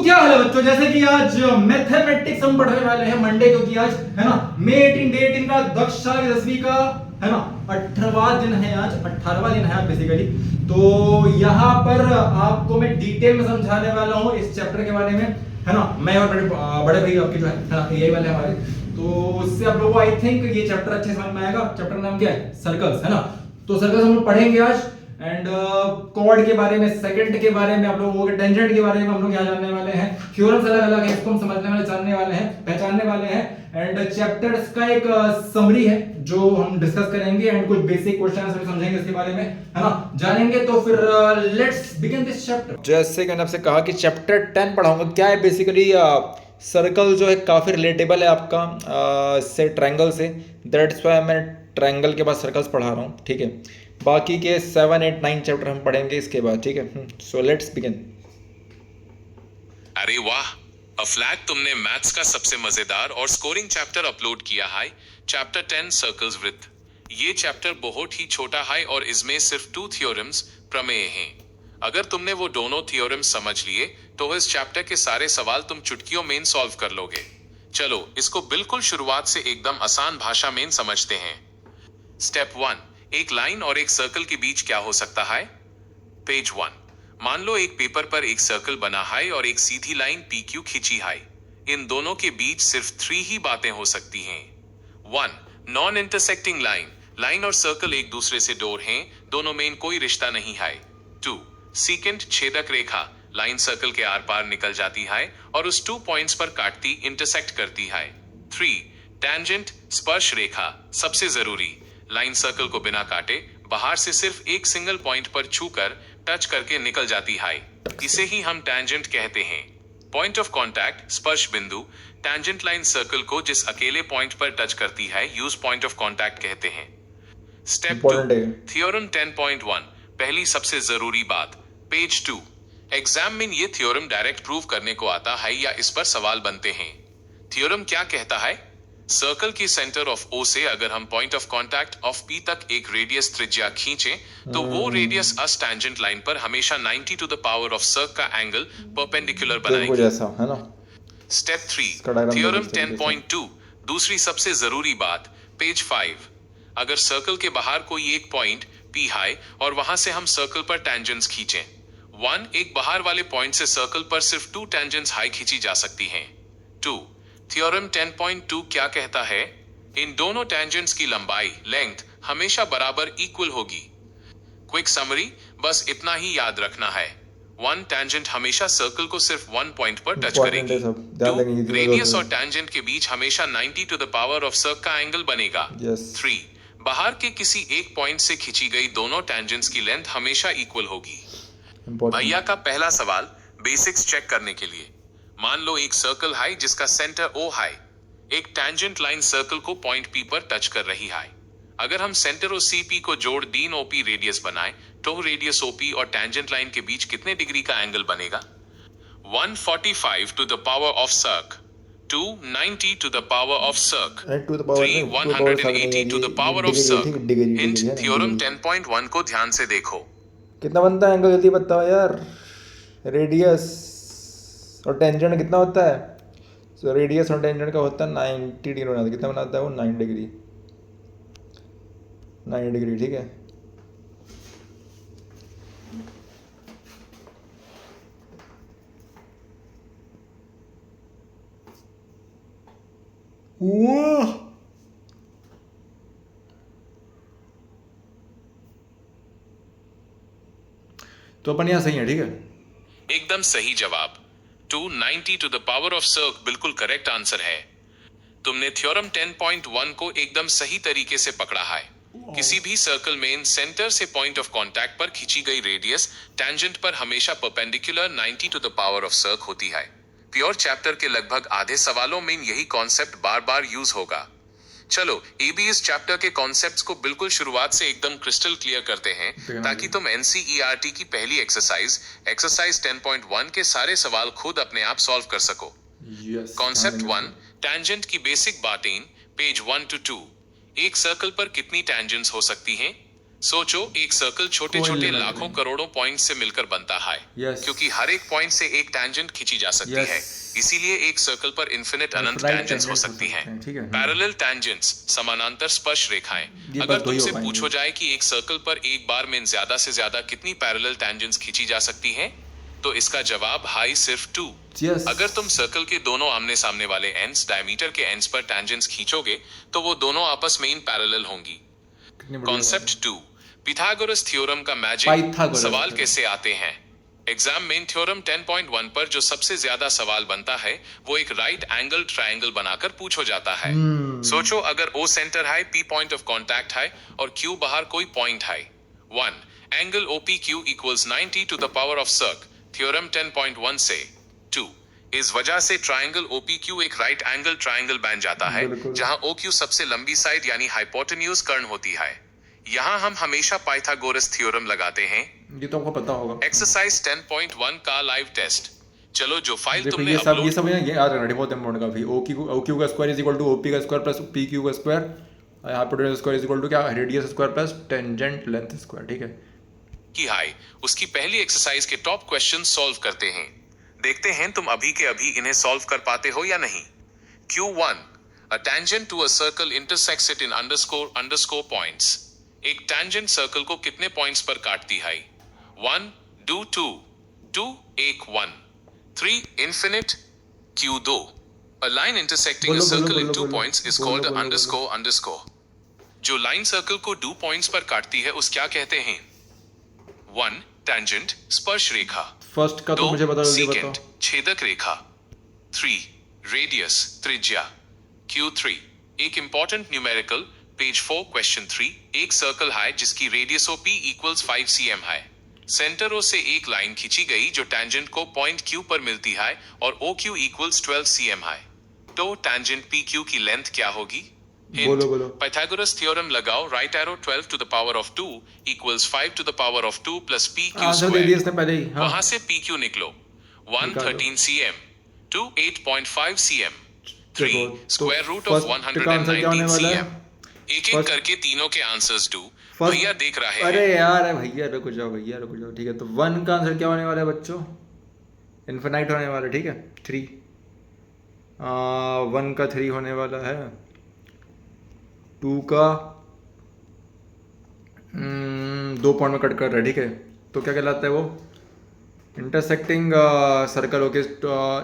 क्या हाल है बच्चों, जैसे कि आज मैथमेटिक्स हम पढ़ने वाले हैं मंडे, क्योंकि आज है ना मई 18 का दक्षा की 10वीं का है ना 18वां दिन है, आज 18वां दिन है आज बेसिकली। तो यहाँ पर आपको मैं डिटेल में समझाने वाला हूँ इस चैप्टर के बारे में, है ना। मैं और बड़े भाई आपके जो है ना यही वाले हमारे, तो उससे आप लोगों को आई थिंक ये चैप्टर अच्छे समझ में आएगा। चैप्टर नाम क्या है? सर्कल्स, है ना। तो सर्कल्स हम लोग पढ़ेंगे आज, एंड कॉर्ड के बारे में, सेकंड के बारे में, आप लोगों के टेंजेंट के बारे में हम लोग यहाँ जानने वाले हैं। थ्योरम्स अलग अलग है, इसको हम समझने वाले, जानने वाले हैं, पहचानने वाले हैं। एंड चैप्टर्स का एक समरी है जो हम डिस्कस करेंगे, एंड कुछ बेसिक क्वेश्चंस भी समझेंगे इसके बारे में, है ना, जानेंगे। तो फिर लेट्स बिगिन दिस चैप्टर। जैसे मैंने आपसे कहा कि चैप्टर 10 पढ़ाऊंगा। क्या है बेसिकली, सर्कल जो है काफी रिलेटेबल है आपका से ट्रायंगल से, दैट्स व्हाई मैं ट्रायंगल के बाद सर्कल्स पढ़ा रहा हूँ, ठीक है। बाकी के 7, 8, 9 चैप्टर हम पढ़ेंगे इसके बाद, ठीक है। So let's begin. अरे वाह अफलैक, तुमने मैथ्स का सबसे मजेदार और स्कोरिंग चैप्टर अपलोड किया है। चैप्टर 10 सर्कल्स वृत्त। ये चैप्टर बहुत ही छोटा है और इसमें सिर्फ 2 थ्योरम्स प्रमेय हैं। अगर तुमने वो दोनों थ्योरम्स समझ लिए तो इस चैप्टर के सारे सवाल तुम चुटकियों में सॉल्व कर लोगे। चलो इसको बिल्कुल शुरुआत से एकदम आसान भाषा में समझते हैं। स्टेप 1, एक लाइन और एक सर्कल के बीच क्या हो सकता है? पेज 1, मान लो एक पेपर पर एक सर्कल बना है और एक सीधी लाइन PQ खींची है। इन दोनों के बीच सिर्फ 3 ही बातें हो सकती हैं। 1, नॉन इंटरसेक्टिंग लाइन, लाइन और सर्कल एक दूसरे से दूर हैं, दोनों में कोई रिश्ता नहीं है। 2, सीकेंट, छेदक रेखा, लाइन सर्कल के आर पार निकल जाती है और उस 2 पॉइंट्स पर काटती इंटरसेक्ट करती है। 3, टैंजेंट, स्पर्श रेखा, सबसे जरूरी, लाइन सर्कल को बिना काटे बाहर से सिर्फ एक सिंगल पॉइंट पर छूकर टच करके निकल जाती है, इसे ही हम टैंजेंट कहते हैं। पॉइंट ऑफ कांटेक्ट, स्पर्श बिंदु, टैंजेंट लाइन सर्कल को जिस अकेले पॉइंट पर टच करती है यूज पॉइंट ऑफ कांटेक्ट कहते हैं। स्टेप 2, थ्योरम 10.1, पहली सबसे जरूरी बात। पेज 2, एग्जाम में ये थ्योरम डायरेक्ट प्रूव करने को आता है या इस पर सवाल बनते हैं। थ्योरम क्या कहता है? सर्कल की सेंटर ऑफ O से अगर हम point of contact of P तक एक रेडियस त्रिज्या खींचें तो वो रेडियस अस टैंजेंट लाइन पर हमेशा 90 टू द पावर ऑफ सर्क का एंगल परपेंडिकुलर बनाएगी, जैसा है ना। स्टेप 3, थ्योरम 10.2, दूसरी सबसे जरूरी बात। पेज 5, अगर सर्कल के बाहर कोई एक पॉइंट P है और वहां से हम सर्कल पर टैंजेंट्स खींचें। 1, एक बाहर वाले पॉइंट से सर्कल पर सिर्फ 2 टैंजेंट्स हाई खींची जा सकती हैं। 2, थ्योरम 10.2 क्या कहता है? इन दोनों टैंजेंट्स की लंबाई, लेंथ हमेशा बराबर इक्वल होगी। क्विक समरी, बस इतना ही याद रखना है। 1, टैंजेंट हमेशा सर्कल को सिर्फ 1 पॉइंट पर टच करेगी। 2, रेडियस और टैंजेंट के बीच हमेशा 90 टू द पावर ऑफ सर्क का एंगल बनेगा। 3, बाहर के किसी एक पॉइंट से खींची गई दोनों टैंजेंट्स की लेंथ हमेशा इक्वल होगी। भैया का पहला सवाल बेसिक्स चेक करने के लिए। मान लो एक सर्कल है जिसका सेंटर O है। एक टैंजेंट लाइन सर्कल को पॉइंट P पर टच कर रही है। अगर हम सेंटर और CP को जोड़ दिन OP रेडियस बनाए तो रेडियस OP और टैंजेंट लाइन के बीच कितने डिग्री का एंगल बनेगा? 145 to the power of circ, 2, 90 to the power of circ, 3, 180 to the power of circ. Hint, theorem 10.1 को ध्यान से देखो। कितना बनता है एंगल, जल्दी बताओ यार। रेडियस और टेंजेंट कितना होता है? सो रेडियस और टेंजेंट का होता है 90 डिग्री बनाता है। कितना बनाता है वो? 9 डिग्री, 9 डिग्री, ठीक है। वाह, तो अपन यहाँ सही है, ठीक है। एकदम सही जवाब। 290 टू द पावर ऑफ सर्क बिल्कुल करेक्ट आंसर है। तुमने थ्योरम 10.1 को एकदम सही तरीके से पकड़ा है। किसी भी सर्कल में सेंटर से पॉइंट ऑफ कांटेक्ट पर खींची गई रेडियस टैंजेंट पर हमेशा perpendicular 90 to the power of सर्क होती है। प्योर चैप्टर के लगभग आधे सवालों में यही कॉन्सेप्ट बार बार यूज होगा। चलो अभी इस चैप्टर के कॉन्सेप्ट्स को बिल्कुल शुरुआत से एकदम क्रिस्टल क्लियर करते हैं ताकि तुम NCERT की पहली एक्सरसाइज 10.1 के सारे सवाल खुद अपने आप सॉल्व कर सको। कॉन्सेप्ट 1, टैंजेंट की बेसिक बातें। पेज 1 to 2, एक सर्कल पर कितनी टैंजेंट्स हो सकती हैं? सोचो एक सर्कल छोटे कोई छोटे limit लाखों नहीं। करोड़ों पॉइंट से मिलकर बनता है Yes. क्योंकि हर एक पॉइंट से एक टैंजेंट खींची जा सकती Yes. है, इसीलिए एक सर्कल पर इन्फिनिट अनंत Right टैंजेंट्स हो tangents सकती हैं। ठीक है। पैरेलल टैंजेंट्स समानांतर स्पर्श रेखाएं। ये अगर बस दो ही हो तुमसे पाएंगे। पूछो जाए कि एक सर्कल पर एक बार में ज्यादा से ज्यादा कितनी पैरेलल टैंजेंट्स खींची जा सकती हैं, तो इसका जवाब हाई सिर्फ 2। Yes. अगर तुम सर्कल के दोनों आमने सामने वाले एंड्स डायमीटर के एंड्स पर टैंजेंट्स खींचोगे तो वो दोनों आपस में इन पैरेलल होंगी। कितनी बढ़िया कॉन्सेप्ट 2, पिथागोरस थ्योरम का मैजिक। पाइथागोरस सवाल थ्योरम। कैसे आते हैं? एग्जाम मेन थ्योरम 10.1 पर जो सबसे ज्यादा सवाल बनता है वो एक राइट एंगल ट्रायंगल बनाकर पूछो जाता है। सोचो अगर O सेंटर है, P पॉइंट ऑफ कांटेक्ट है और Q बाहर कोई पॉइंट है। 1. Angle OPQ equals 90 to the power of circ, theorem 10.1 से। 2. इस वजह से ट्रायंगल OPQ एक राइट एंगल ट्रायंगल बन जाता है बिल्कुल। जहां OQ सबसे लंबी साइड यानी हाइपोटेन्यूज कर्ण होती है। यहाँ हम हमेशा पाइथागोरस थ्योरम लगाते हैं। ये तो आपको पता होगा। एक्सरसाइज 10.1 का लाइव टेस्ट। चलो जो फाइल देखो तुमने ये सब अपलोड है, ये याद रखना बहुत इंपॉर्टेंट काफी। OQ का square is equal to OP का स्क्वायर प्लस PQ का square, hypotenuse square is equal to क्या, radius square plus tangent length square. ठीक है, की हाई उसकी पहली एक्सरसाइज के टॉप क्वेश्चन सॉल्व करते हैं। देखते हैं तुम अभी के अभी इन्हें सॉल्व कर पाते हो या नहीं। Q1, a tangent to a circle intersects it in underscore points। एक tangent सर्कल को कितने पॉइंट्स पर काटती है? 1, 2, 2, 2, 1, 3, infinite। Q2, a line intersecting a बोलो, circle बोलो, in 2 बोलो, points is बोलो, called बोलो, underscore। जो लाइन सर्कल को 2 पॉइंट्स पर काटती है उस क्या कहते हैं? 1, tangent स्पर्श रेखा। फर्स्ट का तो 2, मुझे बता, जल्दी secant बताओ। छेदक रेखा। 3, रेडियस त्रिज्या। Q3, एक इंपॉर्टेंट न्यूमेरिकल, पेज 4 क्वेश्चन 3। एक सर्कल है जिसकी रेडियस OP इक्वल्स 5 cm है। सेंटर O से एक लाइन खींची गई जो टैंजेंट को पॉइंट Q पर मिलती है और OQ इक्वल्स 12 cm है। तो टैंजेंट PQ की लेंथ क्या होगी? बोलो, बोलो। पाइथागोरस थ्योरम लगाओ। Right arrow 12 to the power of 2 equals 5 to the power of 2 plus PQ answer दे दिया इसने स्क्वायर। पहले ही। हाँ। वहां से PQ निकलो। 1, निकालो। 13 cm, 2, 8.5 cm, 3, देखो, तो स्क्वायर रूट ऑफ फर्स्ट का आंसर क्या होने 119 वाला है? cm। एक एक फर्स्ट- करके तीनों के आंसर्स डू। फर्स्ट- भैया देख रहे अरे हैं। यार भैया रुक जाओ, भैया रुक जाओ। ठीक है, तो 1 का आंसर क्या होने वाला है बच्चों? इन्फिनाइट होने वाला है। ठीक है, 3 1 का 3 होने वाला है। 2 का 2 पॉइंट में कट कर रहा है। ठीक है, तो क्या कहलाता है वो? Intersecting circle okay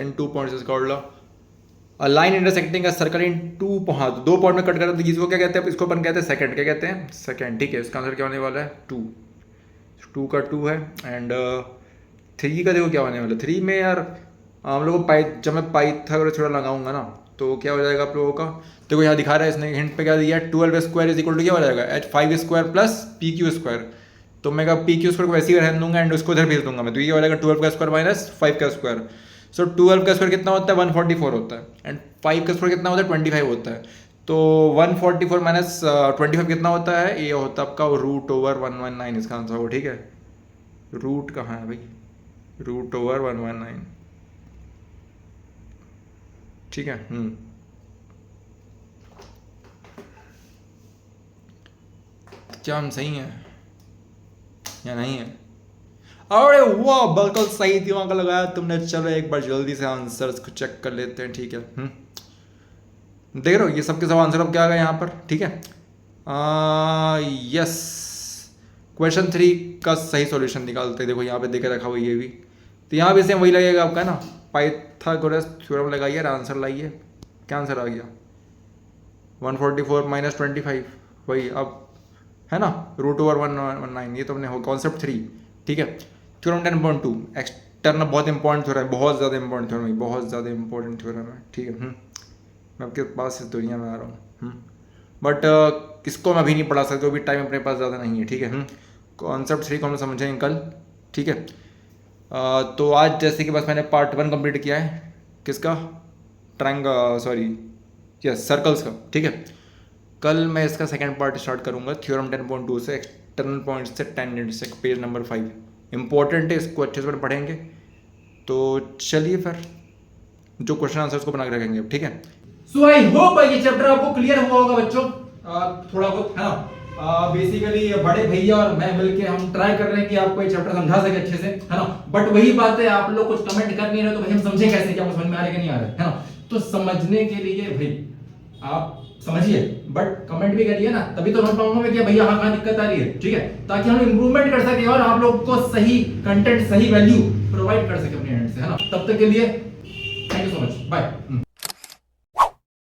in 2 points is called a line intersecting a circle इन 2। हाँ, 2 पॉइंट में कट कर रहा है तो इसको क्या कहते हैं? इसको अपन कहते हैं सेकंड। क्या कहते हैं? सेकंड। ठीक है, इसका आंसर क्या होने वाला है? 2 का 2 है। एंड 3 का देखो क्या होने वाला है। 3 में यार हम लोग को जब मैं पाइथागोरस थ्योरम लगाऊंगा ना तो क्या हो जाएगा आप लोगों का? देखो यहाँ दिखा रहा है इसने, हिंट पे क्या दिया है? 12 स्क्वायर इज इक्वल टू क्या हो जाएगा? 5 स्क्वायर प्लस PQ स्क्वायर। तो मैं PQ स्क्वायर को वैसे ही रहने दूंगा एंड उसको इधर भेज दूंगा मैं। तो ये हो जाएगा 12 का स्क्वायर माइनस 5 का स्क्वायर। सो 12 का स्क्वायर कितना होता है? 144 होता है। एंड 5 का स्क्वायर कितना होता है? 25 होता है। तो 144 माइनस 25 कितना होता है? ये होता है आपका रूट ओवर 119। इसका आंसर हो। ठीक है, रूट कहाँ है भाई? Root over 119। ठीक है। क्या हम सही हैं या नहीं है? अरे वाह, बिल्कुल सही दिमाग लगाया तुमने। चलो एक बार जल्दी से आंसर्स को चेक कर लेते हैं। ठीक है, देख रहे हो ये सबके सब आंसर अब क्या आ गए यहाँ पर। ठीक है, यस, क्वेश्चन 3 का सही सॉल्यूशन निकालते हैं। देखो यहाँ पे देखे रखा हुआ ये भी, तो यहाँ भी सेम वही लगेगा आपका ना। पाइथागोरस थ्योरम लगाइए और आंसर लाइए। क्या आंसर आ गया? 144 माइनस 25 वही अब है ना, रूट ओवर 119। ये तो हमने हो कॉन्सेप्ट 3। ठीक है, थ्योरम 10.2 एक्सटर्नल बहुत इंपॉर्टेंट थ्योरम है, बहुत ज़्यादा इंपॉर्टेंट थ्योरम है, बहुत ज़्यादा इंपॉर्टेंट थ्योरम है। ठीक है, मैं आपके पास इस दुनिया में आ रहा हूँ बट इसको मैं अभी नहीं पढ़ा सकता, अभी टाइम अपने पास ज़्यादा नहीं है। ठीक है, कॉन्सेप्ट 3 को हम समझेंगे कल। ठीक है, तो आज जैसे कि बस मैंने पार्ट 1 कंप्लीट किया है। किसका? सर्कल्स का। ठीक है, कल मैं इसका सेकंड पार्ट स्टार्ट करूंगा थ्योरम 10.2 से, एक्सटर्नल पॉइंट से टेंजेंट से, पेज नंबर 5 इंपॉर्टेंट है, इसको अच्छे से पढ़ेंगे। तो चलिए फिर जो क्वेश्चन आंसर्स को बना के रखेंगे अब। ठीक है, सो आई होप ये चैप्टर आपको क्लियर हुआ होगा बच्चों। थोड़ा बहुत है ना, बेसिकली बड़े भैया और मैं मिलके हम ट्राई कर रहे हैं कि आपको ये चैप्टर समझा सके अच्छे से, है ना। बट वही बात है, आप लोग कुछ कमेंट कर नहीं रहे तो भाई हम समझे कैसे कि आपको समझ में आ रहा है कि नहीं आ रहा है ना। तो समझने के लिए भाई आप समझिए, बट कमेंट भी करिए ना, तभी तो समझ पाऊंगा कि भैया हाँ कहाँ दिक्कत आ रही है, ठीक है, ताकि हम इंप्रूवमेंट कर सके और आप लोग को सही कंटेंट, सही वैल्यू प्रोवाइड कर सके अपने एंड से, है ना। तब तक के लिए thank you so much, bye.